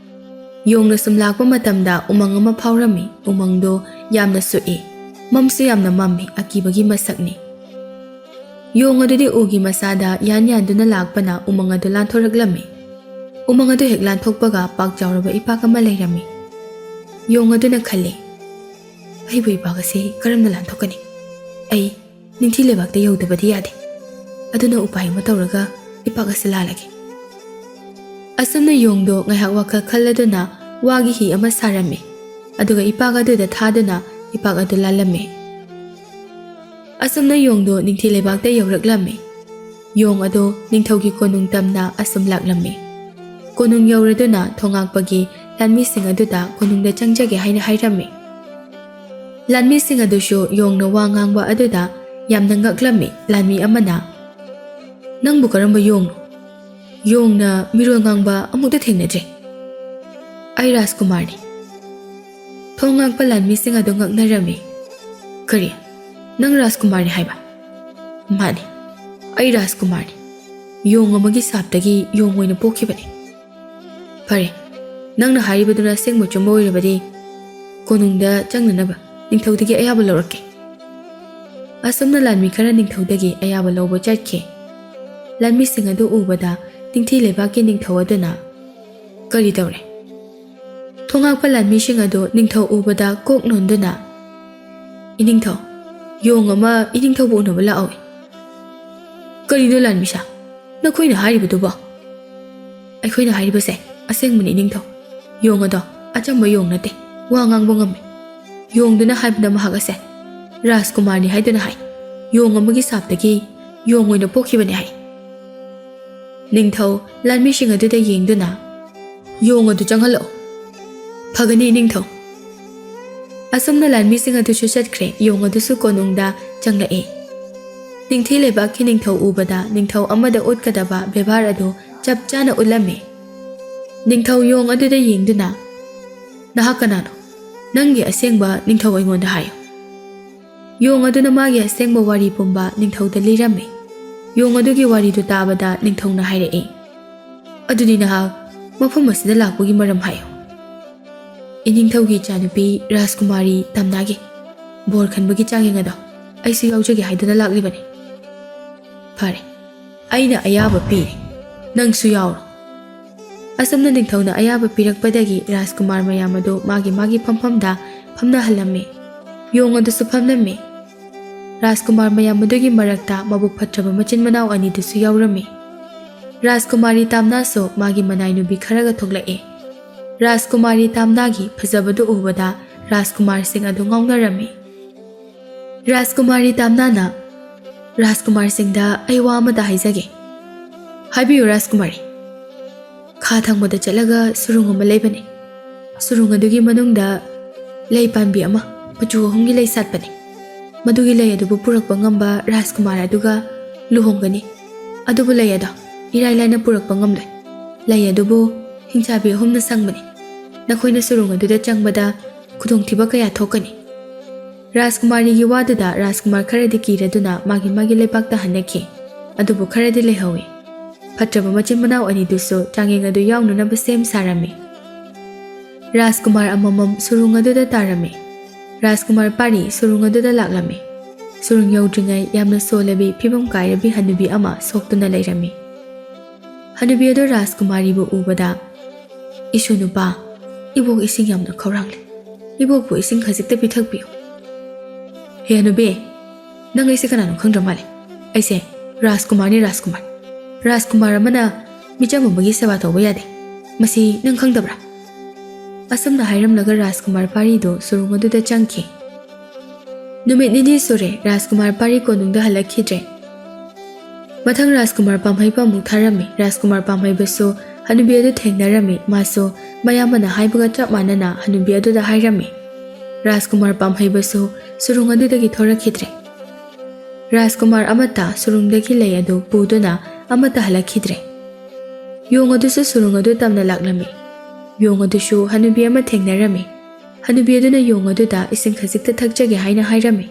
ꯌꯣꯡꯅ ꯁꯨꯝ ꯂꯥꯛꯄ ꯃꯇꯝꯗ ꯎꯃꯪ ꯑꯃ ꯐꯥꯎꯔꯝꯃꯤ꯫ ꯎꯃꯪꯗꯣ ꯌꯥꯝꯅ ꯁꯨꯛꯏ, ꯃꯝꯁꯨ ꯌꯥꯝꯅ ꯃꯝꯃꯤ, ꯑꯀꯤꯕꯒꯤ ꯃꯁꯛꯅꯤ꯫ ꯌꯣꯡ ꯑꯗꯨꯗꯤ ꯎꯒꯤ ꯃꯁꯥꯗ ꯌꯥꯟꯗꯨꯅ ꯂꯥꯛꯄꯅ ꯎꯃꯪ ꯑꯗꯨ ꯂꯥꯟꯊꯣꯔꯛꯂꯝꯃꯤ꯫ ꯎꯃꯪ ꯑꯗꯨ ꯍꯦꯛ ꯂꯥꯟꯊꯣꯛꯄꯒ ꯄꯥꯛ ꯆꯥꯎꯔꯕ ꯏꯄꯥꯛ ꯑꯃ ꯂꯩꯔꯝꯃꯤ꯫ ꯌꯣꯡ ꯑꯗꯨꯅ ꯈꯜꯂꯤ, "ꯑꯩꯕꯨ ꯏꯄꯥꯛ ꯑꯁꯤ ꯀꯔꯝꯅ ꯂꯥꯟꯊꯣꯛꯀꯅꯤ? ꯑꯩ ꯅꯤꯡꯊꯤ ꯂꯩꯕꯥꯛꯇ ꯌꯧꯗꯕꯗꯤ ꯌꯥꯗꯦ꯫ ꯑꯗꯨꯅ ꯎꯄꯥꯏ ꯑꯃ ꯇꯧꯔꯒ ꯏꯄꯥꯛ ꯑꯁꯤ ꯂꯥꯜꯂꯒꯦ." ꯑꯁꯨꯝꯅ ꯌꯣꯡꯗꯣ ꯉꯥꯏꯍꯥꯛ ꯋꯥꯈꯜ ꯈꯜꯂꯗꯨꯅ ꯋꯥꯒꯤ ꯍꯤ ꯑꯃ ꯁꯥꯔꯝꯃꯤ꯫ ꯑꯗꯨꯒ ꯏꯄꯥꯛ ꯑꯗꯨꯗ ꯊꯥꯗꯨꯅ ꯏꯄꯥꯛ ꯑꯗꯨ ꯂꯥꯜꯂꯝꯃꯤ꯫ ꯑꯁꯨꯝꯅ ꯌꯣꯡꯗꯣ ꯅꯤꯡꯊꯤ ꯂꯩꯕꯥꯛꯇ ꯌꯧꯔꯛꯂꯝꯃꯤ꯫ ꯌꯣꯡ ꯑꯗꯣ ꯅꯤꯡꯊꯧꯒꯤ ꯀꯣꯅꯨꯡ ꯇꯝꯅ ꯑꯁꯨꯝ ꯂꯥꯛꯂꯝꯃꯤ꯫ ꯀꯣꯅꯨꯡ ꯌꯧꯔꯗꯨꯅ ꯊꯣꯉꯥꯛꯄꯒꯤ ꯂꯥꯟꯃꯤꯁꯤꯡ ꯑꯗꯨꯗ ꯀꯣꯅꯨꯡꯗ ꯆꯪꯖꯒꯦ ꯍꯥꯏꯅ ꯍꯥꯏꯔꯝꯃꯤ꯫ ꯂꯥꯟꯃꯤꯁꯤꯡ ꯑꯗꯨꯁꯨ ꯌꯣꯡꯅ ꯋꯥ ꯉꯥꯡꯕ ꯑꯗꯨꯗ ꯌꯥꯝꯅ ꯉꯛꯂꯝꯃꯤ꯫ ꯂꯥꯟꯃꯤ ꯑꯃꯅ, "ꯅꯪꯕꯨ ꯀꯔꯝꯕ ꯌꯣꯡꯅꯣ? ꯌꯣꯡꯅ ꯃꯤꯔꯣꯜ ꯉꯥꯡꯕ ꯑꯃꯨꯛꯇ ꯊꯦꯡꯅꯗ꯭ꯔꯤ." "ꯑꯩ ꯔꯥꯖꯀꯨꯃꯥꯔꯅꯤ." ꯊꯣꯡ ꯉꯥꯛꯄ ꯂꯥꯟꯃꯤꯁꯤꯡ ꯑꯗꯨ ꯉꯛꯅꯔꯝꯃꯤ꯫ "ꯀꯔꯤ? ꯅꯪ ꯔꯥꯖꯀꯨꯃꯥꯔꯅꯤ ꯍꯥꯏꯕ?" "ꯃꯥꯅꯤ, ꯑꯩ ꯔꯥꯖꯀꯨꯃꯥꯔꯅꯤ꯫ ꯌꯣꯡ ꯑꯃꯒꯤ ꯁꯥꯞꯇꯒꯤ ꯌꯣꯡ ꯑꯣꯏꯅ ꯄꯣꯛꯈꯤꯕꯅꯤ." "ꯐꯔꯦ, ꯅꯪꯅ ꯍꯥꯏꯔꯤꯕꯗꯨꯅ ꯑꯁꯦꯡꯕ ꯆꯨꯝꯕ ꯑꯣꯏꯔꯕꯗꯤ ꯀꯣꯅꯨꯡꯗ ꯆꯪꯅꯅꯕ ꯅꯤꯡꯊꯧꯗꯒꯤ ꯑꯌꯥꯕ ꯂꯧꯔꯛꯀꯦ." ꯑꯁꯨꯝꯅ ꯂꯥꯟꯃꯤ ꯈꯔ ꯅꯤꯡꯊꯧꯗꯒꯤ ꯑꯌꯥꯕ ꯂꯧꯕ ꯆꯠꯈꯤ꯫ ꯂꯥꯟꯃꯤꯁꯤꯡ ꯑꯗꯨ ꯎꯕꯗ ꯅꯤꯡꯊꯤ ꯂꯩꯕꯥꯛꯀꯤ ꯅꯤꯡꯊꯧ ꯑꯗꯨꯅ, "ꯀꯔꯤ ꯇꯧꯔꯦ?" ꯊꯣꯉꯥꯛꯄ ꯂꯥꯟꯃꯤꯁꯤꯡ ꯑꯗꯨ ꯅꯤꯡꯊꯧ ꯎꯕꯗ ꯀꯣꯛ ꯅꯣꯟꯗꯨꯅ, "ꯏꯅꯤꯡꯊꯧ, ꯌꯣꯡ ꯑꯃ ꯏꯅꯤꯡꯊꯧꯕꯨ ꯎꯅꯕ ꯂꯥꯛꯍꯧꯏ." "ꯀꯔꯤꯅꯣ ꯂꯥꯟꯃꯤꯁꯥ, ꯅꯈꯣꯏꯅ ꯍꯥꯏꯔꯤꯕꯗꯨꯕꯣ?" "ꯑꯩꯈꯣꯏꯅ ꯍꯥꯏꯔꯤꯕꯁꯦ ꯑꯁꯦꯡꯕꯅꯤ ꯏꯅꯤꯡꯊꯧ꯫ ꯌꯣꯡ ꯑꯗꯣ ꯑꯆꯝꯕ ꯌꯣꯡ ꯅꯠꯇꯦ, ꯋꯥ ꯉꯥꯡꯕ ꯉꯝꯃꯤ꯫ ꯌꯣꯡꯗꯨꯅ ꯍꯥꯏꯕꯗ ꯃꯍꯥꯛ ꯑꯁꯦ ꯔꯥꯖꯀꯨꯃꯥꯔꯅꯤ ꯍꯥꯏꯗꯨꯅ ꯍꯥꯏ꯫ ꯌꯣꯡ ꯑꯃꯒꯤ ꯁꯥꯞꯇꯒꯤ ꯌꯣꯡ ꯑꯣꯏꯅ ꯄꯣꯛꯈꯤꯕꯅꯤ ꯍꯥꯏ." ꯅꯤꯡꯊꯧ ꯂꯥꯟꯃꯤꯁꯤꯡ ꯑꯗꯨꯗ ꯌꯦꯡꯗꯨꯅ, "ꯌꯣꯡ ꯑꯗꯨ ꯆꯪꯍꯜꯂꯛꯎ." "ꯐꯒꯅꯤ ꯏꯅꯤꯡꯊꯧ." ꯑꯁꯨꯝꯅ ꯂꯥꯟꯃꯤꯁꯤꯡ ꯑꯗꯨꯁꯨ ꯆꯠꯈ꯭ꯔꯦ꯫ ꯌꯣꯡ ꯑꯗꯨꯁꯨ ꯀꯣꯅꯨꯡꯗ ꯆꯪꯂꯛꯏ꯫ ꯅꯤꯡꯊꯤ ꯂꯩꯕꯥꯛꯀꯤ ꯅꯤꯡꯊꯧ ꯎꯕꯗ ꯅꯤꯡꯊꯧ ꯑꯃꯗ ꯎꯠꯀꯗꯕ ꯕꯦꯚꯥꯔ ꯑꯗꯨ ꯆꯞ ꯆꯥꯅ ꯎꯠꯂꯝꯃꯤ꯫ ꯅꯤꯡꯊꯧ ꯌꯣꯡ ꯑꯗꯨꯗ ꯌꯦꯡꯗꯨꯅ, "ꯅꯍꯥꯛ ꯀꯅꯥꯅꯣ? ꯅꯪꯒꯤ ꯑꯁꯦꯡꯕ ꯅꯤꯡꯊꯧ ꯑꯩꯉꯣꯟꯗ ꯍꯥꯏꯌꯨ." ꯌꯣꯡ ꯑꯗꯨꯅ ꯃꯥꯒꯤ ꯑꯁꯦꯡꯕ ꯋꯥꯔꯤ ꯄꯨꯝꯕ ꯅꯤꯡꯊꯧꯗ ꯂꯤꯔꯝꯃꯤ꯫ ꯌꯣꯡ ꯑꯗꯨꯒꯤ ꯋꯥꯔꯤꯗꯨ ꯇꯥꯕꯗ ꯅꯤꯡꯊꯧꯅ ꯍꯥꯏꯔꯛꯏ, "ꯑꯗꯨꯗꯤ ꯅꯍꯥꯛ ꯃꯐꯝ ꯑꯁꯤꯗ ꯂꯥꯛꯄꯒꯤ ꯃꯔꯝ ꯍꯥꯏꯌꯨ." "ꯏꯅꯤꯡꯊꯧꯒꯤ ꯏꯆꯥꯅꯨꯄꯤ ꯔꯥꯖꯀꯨꯃꯥꯔꯤ ꯇꯝꯅꯥꯒꯤ ꯕꯣꯔ ꯈꯟꯕꯒꯤ ꯆꯥꯡꯌꯦꯡ ꯑꯗꯣ ꯑꯩꯁꯨ ꯌꯥꯎꯖꯒꯦ ꯍꯥꯏꯗꯨꯅ ꯂꯥꯛꯂꯤꯕꯅꯤ." "ꯐꯔꯦ, ꯑꯩꯅ ꯑꯌꯥꯕ ꯄꯤꯔꯤ, ꯅꯪꯁꯨ ꯌꯥꯎꯔꯣ." ꯑꯁꯨꯝꯅ ꯅꯤꯡꯊꯧꯅ ꯑꯌꯥꯕ ꯄꯤꯔꯛꯄꯗꯒꯤ ꯔꯥꯖꯀꯨꯃꯥꯔ ꯃꯌꯥꯝ ꯑꯗꯨ ꯃꯥꯒꯤ ꯃꯥꯒꯤ ꯐꯝꯐꯝꯗ ꯐꯝꯅꯍꯜꯂꯝꯃꯤ꯫ ꯌꯣꯡ ꯑꯗꯨꯁꯨ ꯐꯝꯂꯝꯃꯤ꯫ ꯔꯥꯖꯀꯨꯃꯥꯔ ꯃꯌꯥꯝ ꯑꯗꯨꯒꯤ ꯃꯔꯛꯇ ꯃꯕꯨꯛ ꯐꯠꯇ꯭ꯔꯕ ꯃꯆꯤꯟ ꯃꯅꯥꯎ ꯑꯅꯤꯗꯨꯁꯨ ꯌꯥꯎꯔꯝꯃꯤ꯫ ꯔꯥꯖꯀꯨꯃꯥꯔꯤ ꯇꯥꯝꯅꯥꯁꯨ ꯃꯥꯒꯤ ꯃꯅꯥꯏ ꯅꯨꯄꯤ ꯈꯔꯒ ꯊꯣꯛꯂꯛꯏ꯫ ꯔꯥꯖꯀꯨꯃꯥꯔꯤ ꯇꯥꯝꯅꯥꯒꯤ ꯐꯖꯕꯗꯨ ꯎꯕꯗ ꯔꯥꯖꯀꯨꯃꯥꯔꯁꯤꯡ ꯑꯗꯨ ꯉꯥꯎꯅꯔꯝꯃꯤ꯫ ꯔꯥꯖꯀꯨꯃꯥꯔꯤ ꯇꯥꯝꯅꯥꯅ, "ꯔꯥꯖꯀꯨꯃꯥꯔꯁꯤꯡꯗ ꯑꯩ ꯋꯥ ꯑꯃꯇ ꯍꯥꯏꯖꯒꯦ." "ꯍꯥꯏꯕꯤꯌꯨ ꯔꯥꯖꯀꯨꯃꯥꯔꯤ." "ꯈꯥ ꯊꯪꯕꯗ ꯆꯠꯂꯒ ꯁꯨꯔꯨꯡ ꯑꯃ ꯂꯩꯕꯅꯤ꯫ ꯁꯨꯔꯨꯡ ꯑꯗꯨꯒꯤ ꯃꯅꯨꯡꯗ ꯂꯩ ꯄꯥꯟꯕꯤ ꯑꯃ ꯃꯆꯨ ꯑꯍꯨꯝꯒꯤ ꯂꯩ ꯁꯥꯠꯄꯅꯤ꯫ ꯃꯗꯨꯒꯤ ꯂꯩ ꯑꯗꯨꯕꯨ ꯄꯨꯔꯛꯄ ꯉꯝꯕ ꯔꯥꯖꯀꯨꯃꯥꯔ ꯑꯗꯨꯒ ꯂꯨꯍꯣꯡꯒꯅꯤ꯫ ꯑꯗꯨꯕꯨ ꯂꯩ ꯑꯗꯣ ꯏꯔꯥꯏ ꯂꯥꯏꯅ ꯄꯨꯔꯛꯄ ꯉꯝꯂꯣꯏ꯫ ꯂꯩ ꯑꯗꯨꯕꯨ ꯍꯤꯡꯆꯥꯕꯤ ꯑꯍꯨꯝꯅ ꯁꯪꯕꯅꯤ꯫ ꯅꯈꯣꯏꯅ ꯁꯨꯔꯨꯡ ꯑꯗꯨꯗ ꯆꯪꯕꯗ ꯈꯨꯗꯣꯡꯊꯤꯕ ꯀꯌా ꯊꯣꯛꯀꯅꯤ." ꯔꯥꯖꯀꯨꯃꯥꯔꯤꯒꯤ ꯋꯥꯗꯨꯗ ꯔꯥꯖꯀꯨꯃꯥꯔ ꯈꯔꯗꯤ ꯀꯤꯔꯗꯨꯅ ꯃꯥꯒꯤ ꯃꯥꯒꯤ ꯂꯩꯄꯥꯛꯇ ꯍꯟꯅꯈꯤ꯫ ꯑꯗꯨꯕꯨ ꯈꯔꯗꯤ ꯂꯩꯍꯧꯏ꯫ ꯐꯠꯇ꯭ꯔꯕ ꯃꯆꯤꯟ ꯃꯅꯥꯎ ꯑꯅꯤꯗꯨꯁꯨ ꯆꯥꯡꯌꯦꯡ ꯑꯗꯨ ꯌꯥꯎꯅꯅꯕ ꯁꯦꯝ ꯁꯥꯔꯝꯃꯤ꯫ ꯔꯥꯖꯀꯨꯃꯥꯔ ꯑꯃꯃꯝ ꯁꯨꯔꯨꯡ ꯑꯗꯨꯗ ꯇꯥꯔꯝꯃꯤ꯫ ꯔꯥꯖꯀꯨꯃꯥꯔ ꯄꯥꯔꯤ ꯁꯨꯔꯨꯡ ꯑꯗꯨꯗ ꯂꯥꯛꯂꯝꯃꯤ꯫ ꯁꯨꯔꯨꯡ ꯌꯧꯗ꯭ꯔꯤꯉꯩ ꯌꯥꯝꯅ ꯁꯣꯜꯂꯕꯤ ꯐꯤꯕꯝ ꯀꯥꯏꯔꯕꯤ ꯍꯅꯨꯕꯤ ꯑꯃ ꯁꯣꯛꯇꯨꯅ ꯂꯩꯔꯝꯃꯤ꯫ ꯍꯅꯨꯕꯤ ꯑꯗꯨ ꯔꯥꯖꯀꯨꯃꯥꯔꯤꯕꯨ ꯎꯕꯗ, "ꯏꯁꯨ ꯅꯨꯄꯥ, ꯏꯕꯣꯛ ꯏꯁꯤꯡ ꯌꯥꯝꯅ ꯈꯧꯔꯥꯡꯂꯦ. ꯏꯕꯣꯛꯄꯨ ꯏꯁꯤꯡ ꯈꯖꯤꯛꯇ ꯄꯤꯊꯛꯄꯤꯌꯨ." "ꯍꯦ ꯍꯅꯨꯕꯤ, ꯅꯪ ꯑꯩꯁꯦ ꯀꯅꯥꯅꯣ ꯈꯪꯗ꯭ꯔ ꯃꯥꯜꯂꯦ. ꯑꯩꯁꯦ ꯔꯥꯖꯀꯨꯃꯥꯔꯅꯤ ꯔꯥꯖꯀꯨꯃꯥꯔ. ꯔꯥꯖꯀꯨꯃꯥꯔ ꯑꯃꯅ ꯃꯤꯆꯝ ꯑꯃꯒꯤ ꯁꯦꯕꯥ ꯇꯧꯕ ꯌꯥꯗꯦ. ꯃꯁꯤ ꯅꯪ ꯈꯪꯗꯕ꯭ꯔꯥ?" ꯑꯁꯨꯝꯅ ꯍꯥꯏꯔꯝꯂꯒ ꯔꯥꯖꯀꯨꯃꯥꯔ ꯄꯥꯔꯤꯗꯨ ꯁꯨꯔꯨꯡ ꯑꯗꯨꯗ ꯆꯪꯈꯤ꯫ नुमित निनि सुरे राजकुमार पारी कोनुंगदा हलखिद्रे मथंग राजकुमार पामहै पामुक थारमी राजकुमार पामहै बसु हनुबी अदु थेंगनारमी मासु मयामना हाइबगा चप मानना हनुबी अदुदा हाइरमी राजकुमार पामहै बसु सुरुंग अदुदगी थोरखिद्रे राजकुमार अमता सुरुंगदगी लई अदु पुदुना अमता हलखिद्रे योंग अदुसु सुरुंग अदु तमना लाक्लमी योंग अदुसु हनुबी अमा थेंगनारमी हनुबी अदुना योंग अदुदा इसिंग खजिकता थकजगे हाइना हाइरमी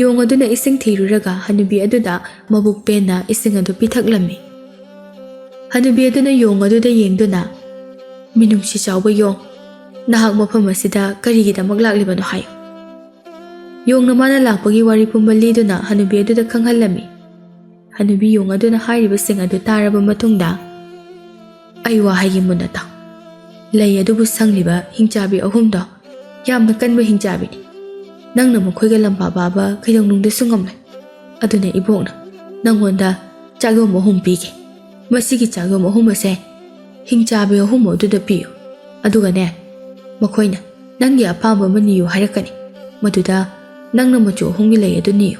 योंग अदुना इसिंग थीरुरगा हनुबी अदुदा मबुक पेना इसिंग अदु पिथकलमी हनुबी अदुना योंग अदुदा येंगदुना मिनुंगसि चावबा योंग नहाक मफम असिदा करिगिदमक लाक्लिबनो हायो योंगना माना लाक्पगी वारी पुंबा लीदुना हनुबी अदुदा खंगहल्लमी हनुबी योंग अदुना हाइरिबसिंग अदु तारबा मतुंगदा आई वाहाइगी मुन्ना ताव लई अदुबु संगलिबा हिंचाबी अहुमदो यामना कन्बा हिंचाबीनी नंगना मखोइगा लंबा बाबा खैदोंनुंगदसु ngamlai adune ibokna nangonda chagyo mohum pige masigi chagyo mohum ase hingchabe ohum oduda piyo aduga ne makhoina nangi apamba maniyo hairakani maduda nangna machu hongi lei adu niyo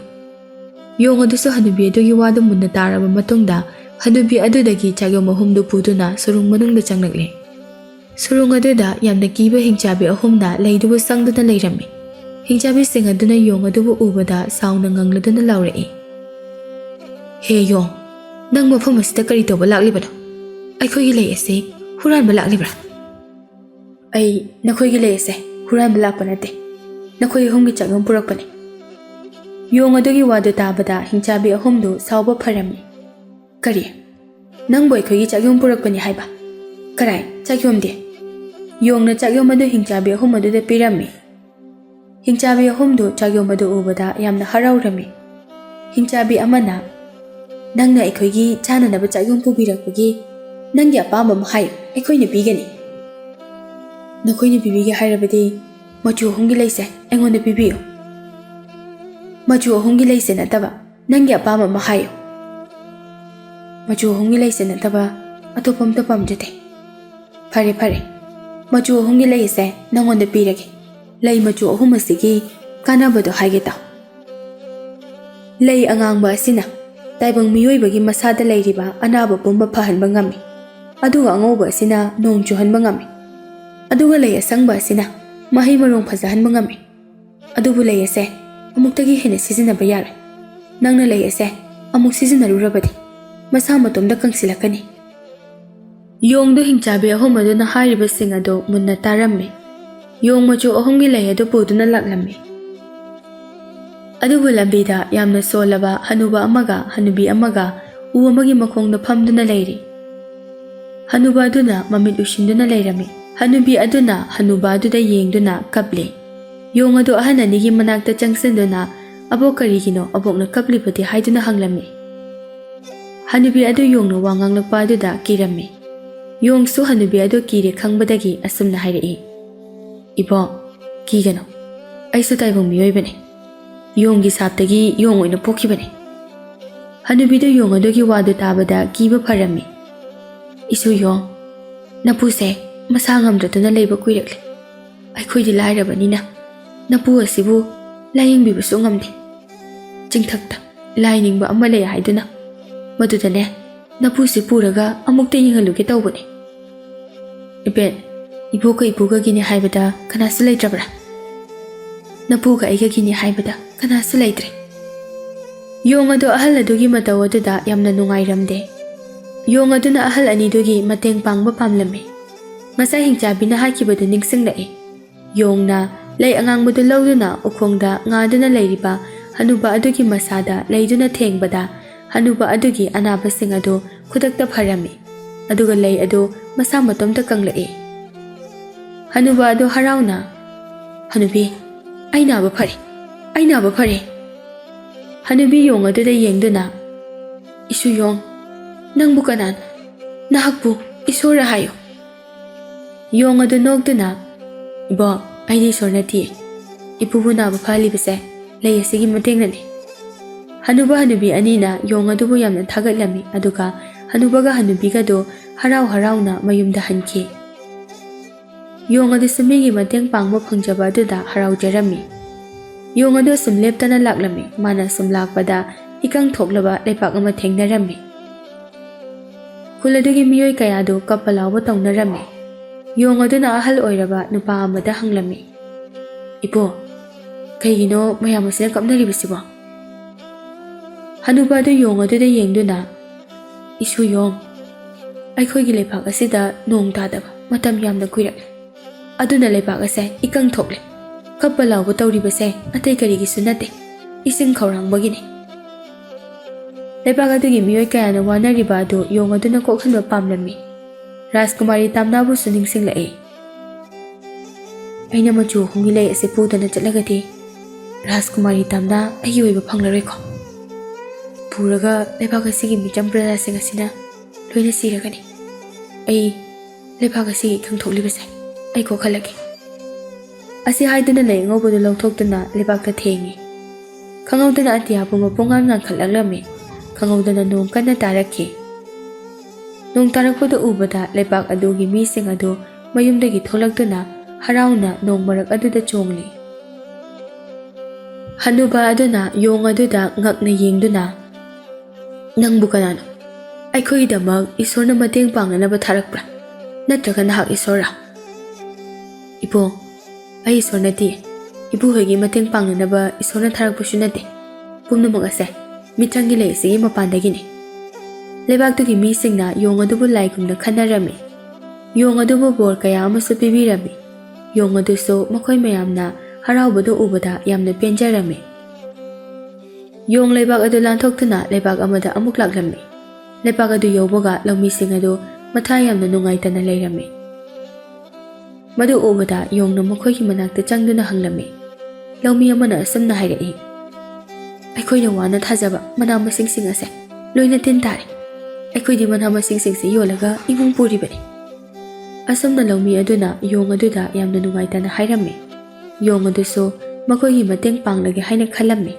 yong adusu hanubi adugi wadu munna taraba matungda hanubi adudagi chagyo mohum du puduna surung manungda changlakle surung aduda yamna kiba hingchabe ohumna leidubu sangduna leirami हिंचाबी सिंह अदुना योंग अदुबु उबदा साउना ngangluduna laurei हे योंग नंग मफम असिदा करि तोबा लाक्लिबनो अखोइगी लei असे हुरानबा लाक्लिब्रा अई नखोइगी लei असे हुरानबा लाक्पा नते नखोइ होंगी चागम पुरकपने योंग अदुगी वादु ताबदा हिंचाबी अहुमदु साउबा फरमी करि नंग बोय खोइगी चागम पुरकपने हाइबा कराय चाग्योमदे योंगना चाग्योम अदु हिंचाबी अहुम अदुदा पिरमी हिंचाबी अहुमदु चाग्योम अदु उबदा यामना हराउरमी हिंचाबी अमना नंगना अखोइगी चाननबा चाग्योम पुबिरकपगी नंगी अपाम हाय अखोइना पिगनी नखोइना पिबिगे हाइरबदी मचु होंगी लैसे एंगोंदा पिबियो मचु होंगी लैसे नतबा नंगी अपाम हायो मचु होंगी लैसे नतबा अतोपम तपम जते फरे फरे मचु होंगी लैसे नंगोंदा पिरगे लई मचु अहुम असिगी कानाबदो हाइगे ताव लई अंगांगबा असिना ताइबंग मियोइबगी मसादा लैरिबा अनाबा पुंबा फहनबा ngami aduga angauba asina nong chuhanba ngami aduga lei asangba asina mahai marong phajahanba ngami adubu lei ase amuktagi hena sizinaba yare nangna lei ase amuk sizinarurabadi masa matomda kangsilakani yongdo hingchabe ahom aduna hairiba sing ado munna tarammi योंग मचु अहुमगी लई अदु पुदुना लाक्लम्मी अदुबु लंबीदा यामना सोलबा हनुबा अमगा हनुबी अमगा उ अमगी मखोंगदा फमदुना लैरी हनुबा अदुना ममित उशिंदुना लैरमी हनुबी अदुना हनुबा अदुदा येंगदुना कपले योंग अदु अहननिगी मनाक्ता चंगसिंदुना अबो करिगिनो अबोकना कपलिबदी हाइदुना हंगलम्मी हनुबी अदु योंगना वांगांगलकपा अदुदा किरम्मी योंगसु हनुबी अदु किरे खंगबदगी असुमना हाइरई इबो कीगनो ऐसु ताइबंग मियोइबने योंगी साप्तगी योंग ओइना पोखिबने हनुबीदो योंग अदुगी वादु ताबदा कीबा फरम्मी इसु योंग नपुसे मसा ngamdratuna leiba kuirakle aikhoi lairabani napu asibu layingbibusu ngamde chingthakta lainingba ama lei haiduna madudane napu si puraga amukte yingaluge tawbane ibe ibuga gini haibada kanasu leitrabra napuga aiga gini haibada kanasu leitre yong adu ahal adugi mataw aduda yamna nungairamde yong aduna ahal anidugi mateng pangba pamlame ngasa hingchabina hakibadu ningsinglai yongna lei angangbudu lawduna ukhongda ngaduna leiriba hanuba adugi masada leiduna thengbada hanuba adugi anaba singadu khudakta pharami aduga lei adu masa matomta kanglai hanuba adu harauna hanubi aina ba phare hanubi yong adu da yengduna isu yong nangbu kanan nahakbu isora hayo yong adu nokduna ibo aidi sornati ipubu na ba phali bese lei asigi matengnani hanuba hanubi anina yong adu bu yamna thagatlami aduga hanuba ga hanubi ga do harauna mayumda hanki yong adu samigi mateng pangba phangjaba aduda harau jarami Yong adu sum leptana laklami, mana sum lakpada ikang thoklaba lepak ama thengnarami. Khuladagi miyoi kayado kapalawa tawnarami. Yong aduna ahal oiraba nupa amada hanglami. Ipo, kaygino mayam asina kapnaribasibo. Hanuba adu yong aduda yengduna, Isu Yong, ꯑꯩꯈꯣꯏꯒꯤ ꯂꯩꯕꯥꯛ ꯑꯁꯤꯗ ꯅꯣꯡ ꯇꯥꯗꯕ ꯃꯇꯝ ꯌꯥꯝꯅ ꯀꯨꯏꯔꯛꯂꯦ ꯑꯗꯨꯅ ꯂꯩꯕꯥꯛ ꯑꯁꯦ ꯏꯀꯪ ꯊꯣꯛꯂꯦ ꯀꯞꯄ ꯂꯥꯎꯕ ꯇꯧꯔꯤꯕꯁꯦ ꯑꯇꯩ ꯀꯔꯤꯒꯤꯁꯨ ꯅꯠꯇꯦ ꯏꯁꯤꯡ ꯈꯧꯔꯥꯡꯕꯒꯤꯅꯤ ꯂꯩꯕꯥꯛ ꯑꯗꯨꯒꯤ ꯃꯤꯑꯣꯏ ꯀꯌꯥꯅ ꯋꯥꯅꯔꯤꯕ ꯑꯗꯨ ꯌꯣꯡ ꯑꯗꯨꯅ ꯀꯣꯛꯍꯟꯕ ꯄꯥꯝꯂꯝꯃꯤ ꯔꯥꯖꯀꯨꯃꯥꯔꯤ ꯇꯥꯝꯅꯥꯕꯨꯁꯨ ꯅꯤꯡꯁꯤꯡꯂꯛꯏ ꯑꯩꯅ ꯃꯆꯨ ꯑꯍꯨꯝꯒꯤ ꯂꯩ ꯑꯁꯤ ꯄꯨꯗꯅ ꯆꯠꯂꯒꯗꯤ ꯔꯥꯖꯀꯨꯃꯥꯔꯤ ꯇꯥꯝꯅꯥ ꯑꯩꯒꯤ ꯑꯣꯏꯕ ꯐꯪꯂꯔꯣꯏꯀꯣ ꯄꯨꯔꯒ ꯂꯩꯕꯥꯛ ꯑꯁꯤꯒꯤ ꯃꯤꯆꯝ ꯄ꯭ꯔꯖꯥꯁꯤꯡ ꯑꯁꯤꯅ ꯂꯣꯏꯅ ꯁꯤꯔꯒꯅꯤ ꯑꯩ ꯂꯩꯕꯥꯛ ꯑꯁꯤꯒꯤ ꯏꯀꯪ ꯊꯣꯛꯂꯤꯕꯁꯦ ꯑꯩ ꯀꯣꯛꯍꯜꯂꯒꯦ ꯑꯁꯤ ꯍꯥꯏꯗꯨꯅ ꯂꯩ ꯑꯉꯧꯕꯗꯨ ꯂꯧꯊꯣꯛꯇꯨꯅ ꯂꯩꯕꯥꯛꯇ ꯊꯦꯡꯉꯤ ꯈꯪꯍꯧꯗꯅ ꯑꯇꯤꯌꯥ ꯄꯨꯡꯕ ꯄꯨꯡꯉꯥꯟ ꯉꯥꯟꯈꯠꯂꯛꯂꯝꯃꯤ ꯈꯪꯍꯧꯗꯅ ꯅꯣꯡ ꯀꯟꯅ ꯇꯥꯔꯛꯈꯤ ꯅꯣꯡ ꯇꯥꯔꯛꯄꯗꯨ ꯎꯕꯗ ꯂꯩꯕꯥꯛ ꯑꯗꯨꯒꯤ ꯃꯤꯁꯤꯡ ꯑꯗꯨ ꯃꯌꯨꯝꯗꯒꯤ ꯊꯣꯛꯂꯛꯇꯨꯅ ꯍꯔꯥꯎꯅ ꯅꯣꯡ ꯃꯔꯛ ꯑꯗꯨꯗ ꯆꯣꯡꯂꯤ ꯍꯅꯨꯕ ꯑꯗꯨꯅ ꯌꯣꯡ ꯑꯗꯨꯗ ꯉꯛꯅ ꯌꯦꯡꯗꯨꯅ ꯅꯪꯕꯨ ꯀꯅꯥꯅꯣ ꯑꯩꯈꯣꯏꯒꯤꯗꯃꯛ ꯏꯁꯣꯔꯅ ꯃꯇꯦꯡ ꯄꯥꯡꯅꯅꯕ ꯊꯥꯔꯛꯄ꯭ꯔꯥ ꯅꯠꯇ꯭ꯔꯒ ꯅꯍꯥꯛ ꯏꯁꯣꯔꯔꯥ ꯏꯕꯨꯡ ꯑꯩ ꯏꯁꯣꯔ ꯅꯠꯇꯦ ꯏꯕꯨꯍꯣꯏꯒꯤ ꯃꯇꯦꯡ ꯄꯥꯡꯅꯅꯕ ꯏꯁꯣꯔꯅ ꯊꯥꯔꯛꯄꯁꯨ ꯅꯠꯇꯦ ꯄꯨꯝꯅꯃꯛ ꯑꯁꯦ ꯃꯤꯇ꯭ꯔꯪꯒꯤ ꯂꯩ ꯑꯁꯤꯒꯤ ꯃꯄꯥꯟꯗꯒꯤꯅꯤ ꯂꯩꯕꯥꯛꯇꯨꯒꯤ ꯃꯤꯁꯤꯡꯅ ꯌꯣꯡ ꯑꯗꯨꯕꯨ ꯂꯥꯏꯒꯨꯝꯅ ꯈꯟꯅꯔꯝꯃꯤ ꯌꯣꯡ ꯑꯗꯨꯕꯨ ꯕꯣꯔ ꯀꯌꯥ ꯑꯃꯁꯨ ꯄꯤꯕꯤꯔꯝꯃꯤ ꯌꯣꯡ ꯑꯗꯨꯁꯨ ꯃꯈꯣꯏ ꯃꯌꯥꯝꯅ ꯍꯔꯥꯎꯕꯗꯨ ꯎꯕꯗ ꯌꯥꯝꯅ ꯄꯦꯟꯖꯔꯝꯃꯤ ꯌꯣꯡ ꯂꯩꯕꯥꯛ ꯑꯗꯨ ꯂꯥꯟꯊꯣꯛꯇꯨꯅ ꯂꯩꯕꯥꯛ ꯑꯃꯗ ꯑꯃꯨꯛ ꯂꯥꯛꯂꯝꯃꯤ ꯂꯩꯕꯥꯛ ꯑꯗꯨ ꯌꯧꯕꯒ ꯂꯧꯃꯤꯁꯤꯡ ꯑꯗꯨ ꯃꯊꯥ ꯌꯥꯝꯅ ꯅꯨꯡꯉꯥꯏꯇꯅ ꯂꯩꯔꯝꯃꯤ ꯃꯗꯨ ꯎꯕꯗ ꯌꯣꯡꯅ ꯃꯈꯣꯏꯒꯤ ꯃꯅꯥꯛꯇ ꯆꯪꯗꯨꯅ ꯍꯪꯂꯝꯃꯤ ꯂꯧꯃꯤ ꯑꯃꯅ ꯑꯁꯨꯝꯅ ꯍꯥꯏꯔꯛꯏ ꯑꯩꯈꯣꯏꯅ ꯋꯥꯅ ꯊꯥꯖꯕ ꯃꯅꯥ ꯃꯁꯤꯡꯁꯤꯡ ꯑꯁꯦ ꯂꯣꯏꯅ ꯇꯤꯟ ꯇꯥꯔꯦ ꯑꯩꯈꯣꯏꯗꯤ ꯃꯅꯥ ꯃꯁꯤꯡꯁꯤꯡꯁꯤ ꯌꯣꯜꯂꯒ ꯏꯃꯨꯡ ꯄꯨꯔꯤꯕꯅꯤ ꯑꯁꯨꯝꯅ ꯂꯧꯃꯤ ꯑꯗꯨꯅ ꯌꯣꯡ ꯑꯗꯨꯗ ꯌꯥꯝꯅ ꯅꯨꯡꯉꯥꯏꯇꯅ ꯍꯥꯏꯔꯝꯃꯤ ꯌꯣꯡ ꯑꯗꯨꯁꯨ ꯃꯈꯣꯏꯒꯤ ꯃꯇꯦꯡ ꯄꯥꯡꯂꯒꯦ ꯍꯥꯏꯅ ꯈꯜꯂꯝꯃꯤ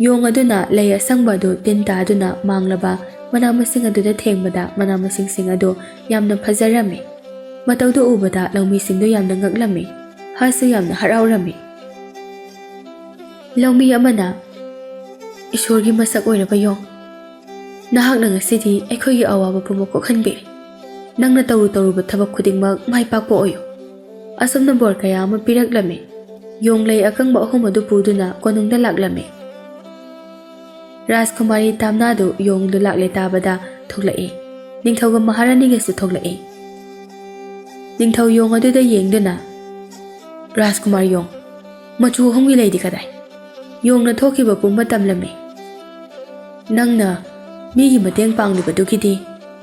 ꯌꯣꯡ ꯑꯗꯨꯅ ꯂꯩ ꯑꯁꯪꯕ ꯑꯗꯨ ꯇꯤꯟ ꯇꯥꯗꯨꯅ ꯃꯥꯡꯂꯕ ꯃꯅꯥ ꯃꯁꯤꯡ ꯑꯗꯨꯗ ꯊꯦꯡꯕꯗ ꯃꯅꯥ ꯃꯁꯤꯡꯁꯤꯡ ꯑꯗꯨ ꯌꯥꯝꯅ ꯐꯖꯔꯝꯃꯤ ꯃꯇꯧꯗꯨ ꯎꯕꯗ ꯂꯧꯃꯤꯁꯤꯡꯗꯨ ꯌꯥꯝꯅ ꯉꯛꯂꯝꯃꯤ ꯍꯥꯁꯨ ꯌꯥꯝꯅ ꯍꯔꯥꯎꯔꯝꯃꯤ ꯂꯧꯃꯤ ꯑꯃꯅ ꯏꯁꯣꯔꯒꯤ ꯃꯁꯛ ꯑꯣꯏꯔꯕ ꯌꯣꯡ ꯅꯍꯥꯛꯅ ꯉꯁꯤꯗꯤ ꯑꯩꯈꯣꯏꯒꯤ ꯑꯋꯥꯕ ꯄꯨꯝꯕ ꯀꯣꯛꯍꯟꯕꯤꯔꯤ ꯅꯪꯅ ꯇꯧꯔꯨꯕ ꯊꯕꯛ ꯈꯨꯗꯤꯡꯃꯛ ꯃꯥꯏ ꯄꯥꯛꯄ ꯑꯣꯏꯌꯨ ꯑꯁꯨꯝꯅ ꯕꯣꯔ ꯀꯌꯥ ꯑꯃ ꯄꯤꯔꯛꯂꯝꯃꯤ ꯌꯣꯡ ꯂꯩ ꯑꯀꯪꯕ ꯑꯍꯨꯝ ꯑꯗꯨ ꯄꯨꯗꯨꯅ ꯀꯣꯅꯨꯡꯗ ꯂꯥꯛꯂꯝꯃꯤ ꯔꯥꯖꯀꯨꯃꯥꯔꯤ ꯇꯥꯝꯅꯥꯗꯨ ꯌꯣꯡꯗꯨ ꯂꯥꯛꯂꯦ ꯇꯥꯕꯗ ꯊꯣꯛꯂꯛꯏ ꯅꯤꯡꯊꯧꯒ ꯃꯍꯥꯔꯥꯅꯤꯒꯁꯨ ꯊꯣꯛꯂꯛꯏ ꯅꯤꯡꯊꯧ ꯌꯣꯡ ꯑꯗꯨꯗ ꯌꯦꯡꯗꯨꯅ ꯔꯥꯖꯀꯨꯃꯥꯔ ꯌꯣꯡ ꯃꯆꯨ ꯑꯍꯨꯝꯒꯤ ꯂꯩꯗꯤ ꯀꯗꯥꯏ ꯌꯣꯡꯅ ꯊꯣꯛꯈꯤꯕ ꯄꯨꯝꯕ ꯇꯝꯂꯝꯃꯤ ꯅꯪꯅ ꯃꯤꯒꯤ ꯃꯇꯦꯡ ꯄꯥꯡꯂꯤꯕꯗꯨꯒꯤꯗꯤ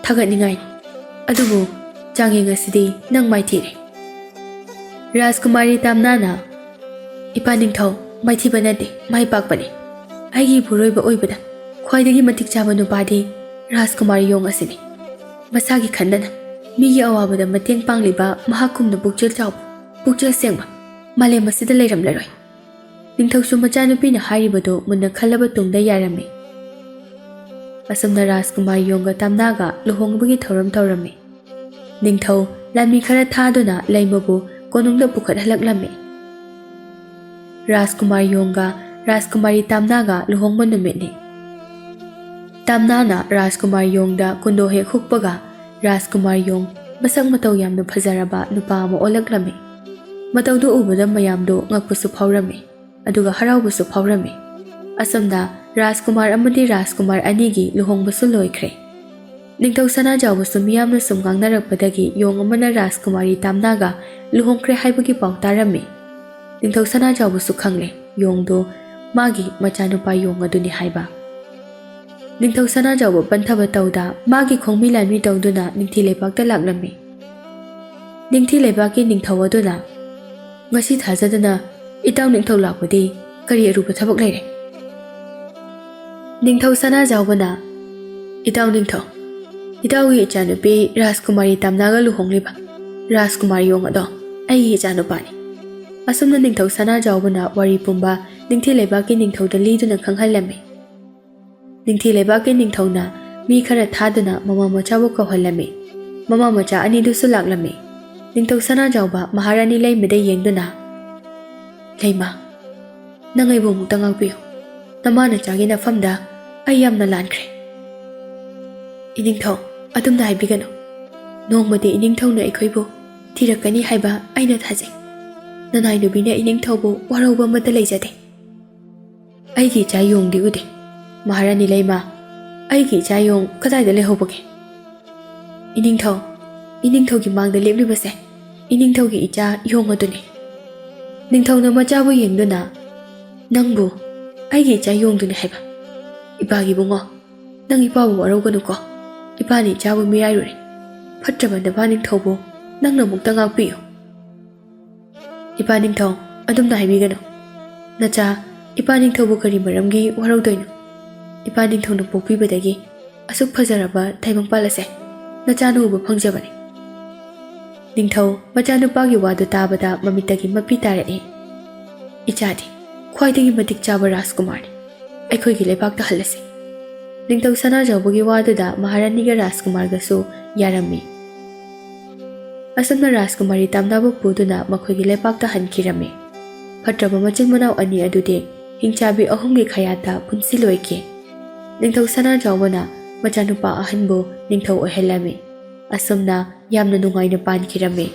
ꯊꯥꯒꯠꯅꯤꯡꯉꯥꯏꯅꯤ ꯑꯗꯨꯕꯨ ꯆꯥꯡꯌꯦꯡ ꯑꯁꯤꯗꯤ ꯅꯪ ꯃꯥꯏꯊꯤꯔꯦ ꯔꯥꯖꯀꯨꯃꯥꯔꯤ ꯇꯥꯝꯅꯥꯅ ꯏꯄꯥ ꯅꯤꯡꯊꯧ ꯃꯥꯏꯊꯤꯕ ꯅꯠꯇꯦ ꯃꯥꯏ ꯄꯥꯛꯄꯅꯤ ꯑꯩꯒꯤ ꯏꯄꯨꯔꯣꯏꯕ ꯑꯣꯏꯕꯗ ꯈ꯭ꯋꯥꯏꯗꯒꯤ ꯃꯇꯤꯛ ꯆꯥꯕ ꯅꯨꯄꯥꯗꯤ ꯔꯥꯖꯀꯨꯃꯥꯔꯤ ꯌꯣꯡ ꯑꯁꯤꯅꯤ ꯃꯁꯥꯒꯤ ꯈꯟꯗꯅ ꯃꯤꯒꯤ ꯑꯋꯥꯕꯗ ꯃꯇꯦꯡ ꯄꯥꯡꯂꯤꯕ ꯃꯍꯥꯛꯀꯨꯝꯅ ꯄꯨꯛꯆꯦꯜ ꯆꯥꯎꯕ ꯄꯨꯛꯆꯦꯜ ꯁꯦꯡꯕ ꯃꯥꯂꯦꯝ ꯑꯁꯤꯗ ꯂꯩꯔꯝꯂꯔꯣꯏ ꯅꯤꯡꯊꯧꯁꯨ ꯃꯆꯥꯅꯨꯄꯤꯅ ꯍꯥꯏꯔꯤꯕꯗꯨ ꯃꯨꯟꯅ ꯈꯜꯂꯕ ꯇꯨꯡꯗ ꯌꯥꯔꯝꯃꯤ ꯑꯁꯨꯝꯅ ꯔꯥꯖꯀꯨꯃꯥꯔꯤ ꯌꯣꯡꯒ ꯇꯥꯝꯅꯥꯒ ꯂꯨꯍꯣꯡꯕꯒꯤ ꯊꯧꯔꯝ ꯇꯧꯔꯝꯃꯤ ꯅꯤꯡꯊꯧ ꯂꯥꯟꯃꯤ ꯈꯔ ꯊꯥꯗꯨꯅ ꯂꯩꯃꯕꯨ ꯀꯣꯅꯨꯡꯗ ꯄꯨꯈꯠꯍꯜꯂꯛꯂꯝꯃꯤ ꯔꯥꯖꯀꯨꯃꯥꯔꯤ ꯌꯣꯡꯒ ꯔꯥꯖꯀꯨꯃꯥꯔꯤ ꯇꯥꯝꯅꯥꯒ ꯂꯨꯍꯣꯡꯕ ꯅꯨꯃꯤꯠꯅꯤ ꯇꯥꯝꯅꯥꯅ ꯔꯥꯖꯀꯨꯃꯥꯔꯤ ꯌꯣꯡꯗ ꯀꯨꯟꯗꯣ ꯍꯦꯛ ꯍꯨꯛꯄꯒ ꯔꯥꯖꯀꯨꯃꯥꯔꯤ ꯌꯣꯡ ꯃꯁꯛ ꯃꯇꯧ ꯌꯥꯝꯅ ꯐꯖꯔꯕ ꯅꯨꯄꯥ ꯑꯃ ꯑꯣꯜꯂꯛꯂꯝꯃꯤ ꯃꯇꯧꯗꯨ ꯎꯕꯗ ꯃꯌꯥꯝꯗꯨ ꯉꯛꯄꯁꯨ ꯐꯥꯎꯔꯝꯃꯤ ꯑꯗꯨꯒ ꯍꯔꯥꯎꯕꯁꯨ ꯐꯥꯎꯔꯝꯃꯤ ꯑꯁꯨꯝꯅ ꯔꯥꯖꯀꯨꯃꯥꯔ ꯑꯃꯗꯤ ꯔꯥꯖꯀꯨꯃꯥꯔ ꯑꯅꯤꯒꯤ ꯂꯨꯍꯣꯡꯕꯁꯨ ꯂꯣꯏꯈ꯭ꯔꯦ ꯅꯤꯡꯊꯧ ꯁꯅꯥꯖꯥꯎꯕꯁꯨ ꯃꯤꯌꯥꯝꯅ ꯁꯨꯝ ꯉꯥꯡꯅꯔꯛꯄꯗꯒꯤ ꯌꯣꯡ ꯑꯃꯅ ꯔꯥꯖꯀꯨꯃꯥꯔꯤ ꯇꯥꯝꯅꯥꯒ ꯂꯨꯍꯣꯡꯈ꯭ꯔꯦ ꯍꯥꯏꯕꯒꯤ ꯄꯥꯎ ꯇꯥꯔꯝꯃꯤ ꯅꯤꯡꯊꯧ ꯁꯅꯥꯖꯥꯎꯕꯁꯨ ꯈꯪꯂꯦ ꯌꯣꯡꯗꯨ ꯃꯥꯒꯤ ꯃꯆꯥꯅꯨꯄꯥ ꯌꯣꯡ ꯑꯗꯨꯅꯤ ꯍꯥꯏꯕ ꯅꯤꯡꯊꯧ ꯁꯅꯥꯖꯥꯎꯕ ꯄꯟꯊꯕ ꯇꯧꯗ ꯃꯥꯒꯤ ꯈꯣꯡꯃꯤ ꯂꯥꯟꯃꯤ ꯇꯧꯗꯨꯅ ꯅꯤꯡꯊꯤ ꯂꯩꯕꯥꯛꯇ ꯂꯥꯛꯂꯝꯃꯤ ꯅꯤꯡꯊꯤ ꯂꯩꯕꯥꯛꯀꯤ ꯅꯤꯡꯊꯧ ꯑꯗꯨꯅ ꯉꯁꯤ ꯊꯥꯖꯗꯅ ꯏꯇꯥꯎ ꯅꯤꯡꯊꯧ ꯂꯥꯛꯄꯗꯤ ꯀꯔꯤ ꯑꯔꯨꯕ ꯊꯕꯛ ꯂꯩꯔꯦ ꯅꯤꯡꯊꯧ ꯁꯅꯥꯖꯥꯎꯕꯅ ꯏꯇꯥꯎ ꯅꯤꯡꯊꯧ ꯏꯇꯥꯎꯒꯤ ꯏꯆꯥꯅꯨꯄꯤ ꯔꯥꯖꯀꯨꯃꯥꯔꯤ ꯇꯥꯝꯅꯥꯒ ꯂꯨꯍꯣꯡꯂꯤꯕ ꯔꯥꯖꯀꯨꯃꯥꯔ ꯌꯣꯡ ꯑꯗꯣ ꯑꯩꯒꯤ ꯏꯆꯥꯅꯨꯄꯥꯅꯤ ꯑꯁꯨꯝꯅ ꯅꯤꯡꯊꯧ ꯁꯅꯥꯖꯥꯎꯕꯅ ꯋꯥꯔꯤ ꯄꯨꯝꯕ ꯅꯤꯡꯊꯤ ꯂꯩꯕꯥꯛꯀꯤ ꯅꯤꯡꯊꯧꯗ ꯂꯤꯗꯨꯅ ꯈꯪꯍꯜꯂꯝꯃꯤ ꯅꯤꯡꯊꯤ ꯂꯩꯕꯥꯛꯀꯤ ꯅꯤꯡꯊꯧꯅ ꯃꯤ ꯈꯔ ꯊꯥꯗꯨꯅ ꯃꯃꯥ ꯃꯆꯥꯕꯨ ꯀꯧꯍꯜꯂꯝꯃꯤ ꯃꯃꯥ ꯃꯆꯥ ꯑꯅꯤꯗꯨꯁꯨ ꯂꯥꯛꯂꯝꯃꯤ ꯅꯤꯡꯊꯧ ꯁꯅꯥꯖꯥꯎꯕ ꯃꯍꯥꯔꯥꯅꯤ ꯂꯩꯃꯗ ꯌꯦꯡꯗꯨꯅ Leima, nangai bo mukta ngakpiyo. Namana chagi na famda ay yamna lankre. Iningthau, adumna haibigano. Nongmadi iningthau na ikhoibo thirakani haiba aina thajai. Nanai nubina iningthau bo warauba mata leijade. Aigi chayong di ude. Maharani Leima, aigi chayong kadai da lehobage. Iningthau gi mangda leblibase. Iningthau gi icha yong adune. Ningthau na machabu yengduna nangbu aigi icha yong dune haiba. Ipagi bungo, nang ipabu warauga ko. Ipani chabu mirai rure. Fatraba na ba ningthau bo nang na mukta ngakpiyo. Ipa ningthau adumna haibigano. Nacha ipa ningthau bo kari maramgi waraudoino. Ipa ningthau na pokpibadagi asuk fajaraba thaibang palase. Nacha nu uba phangjabani. Ningthau macha nupagi wadu tabada mamitagi mapi tarae. Ichadi khwaidagi matik chaba Rajkumar ni. Aikhoigi leibakta halase. Ningthau sana jawbagi waduda Maharaniga Rajkumar gasu yarammi. Asamna Rajkumari tamnabu puduna makhoigi leibakta hankirame. Fatraba machin manau ani adude hingchabi ahumgi khayata punsiloike. Ningthau sana jawbana machanupa ahanbo ningthau ohelame. Asumna yamna nungaina pankirame.